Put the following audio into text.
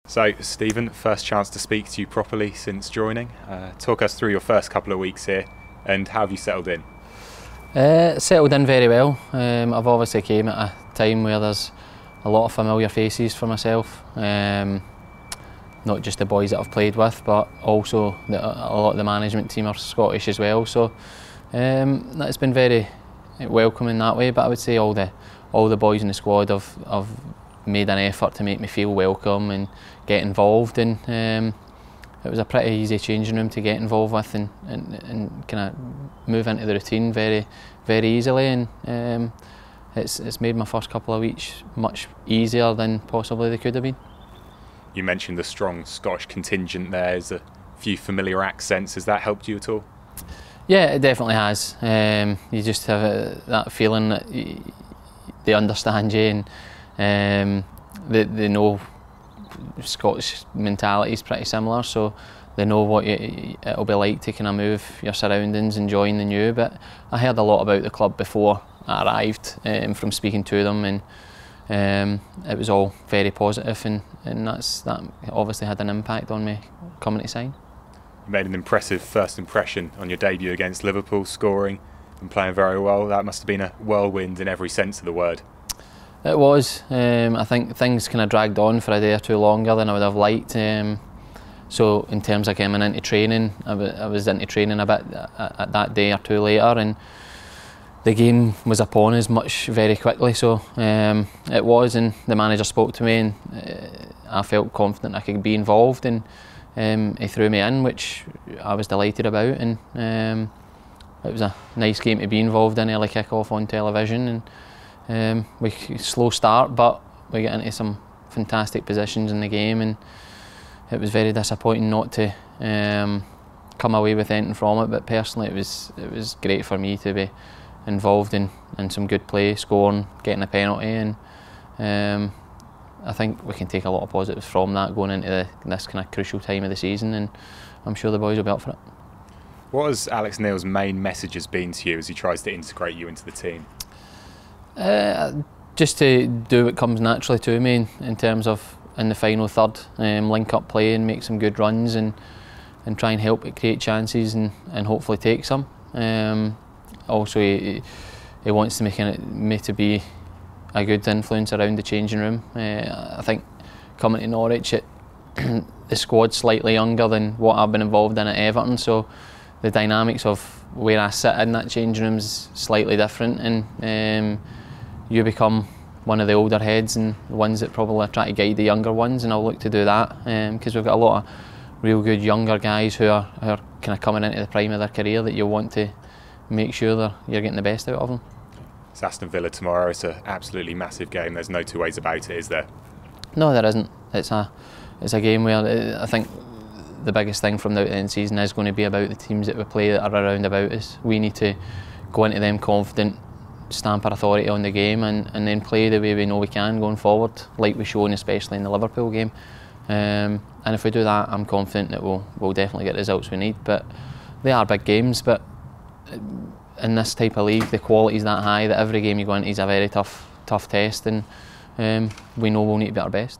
So, Stephen, first chance to speak to you properly since joining. Talk us through your first couple of weeks here and how have you settled in? Settled in very well. I've obviously came at a time where there's a lot of familiar faces for myself. Not just the boys that I've played with, but also a lot of the management team are Scottish as well. So that's been very welcoming that way. But I would say all the boys in the squad have made an effort to make me feel welcome and get involved. And it was a pretty easy changing room to get involved with and kind of move into the routine very easily. And it's made my first couple of weeks much easier than possibly they could have been. You mentioned the strong Scottish contingent there. There's a few familiar accents. Has that helped you at all? Yeah, it definitely has. You just have that feeling that they understand you and they know Scottish mentality is pretty similar, so they know what it'll be like to kind of move your surroundings and join the new. But I heard a lot about the club before I arrived from speaking to them, and it was all very positive, and that obviously had an impact on me coming to sign. You made an impressive first impression on your debut against Liverpool, scoring and playing very well. That must have been a whirlwind in every sense of the word. It was. I think things kind of dragged on for a day or two longer than I would have liked. So in terms of coming into training, I was into training a bit at that day or two later, and the game was upon us very quickly. So it was, and the manager spoke to me, and I felt confident I could be involved, and he threw me in, which I was delighted about. And it was a nice game to be involved in, early kick-off on television, and we slow start, but we get into some fantastic positions in the game, and it was very disappointing not to come away with anything from it. But personally, it was great for me to be involved in some good play, scoring, getting a penalty, and I think we can take a lot of positives from that going into this kind of crucial time of the season, and I'm sure the boys will be up for it. What has Alex Neil's main messages been to you as he tries to integrate you into the team? Just to do what comes naturally to me in terms of in the final third, link up play and make some good runs and try and help it create chances and hopefully take some. Also, he wants to make me to be a good influence around the changing room. I think coming to Norwich, the squad's slightly younger than what I've been involved in at Everton, so the dynamics of where I sit in that changing room is slightly different, and you become one of the older heads and the ones that probably try to guide the younger ones, and I'll look to do that because we've got a lot of real good younger guys who are kind of coming into the prime of their career that you want to make sure you're getting the best out of them. It's Aston Villa tomorrow. It's an absolutely massive game. There's no two ways about it, is there? No, there isn't. It's a game where I think the biggest thing from the end season is going to be about the teams that we play that are around about us. We need to go into them confident, stamp our authority on the game, and then play the way we know we can going forward, like we've shown especially in the Liverpool game. And if we do that, I'm confident that we'll definitely get the results we need. But they are big games, but in this type of league, the quality is that high that every game you go into is a very tough test, and we know we'll need to be our best.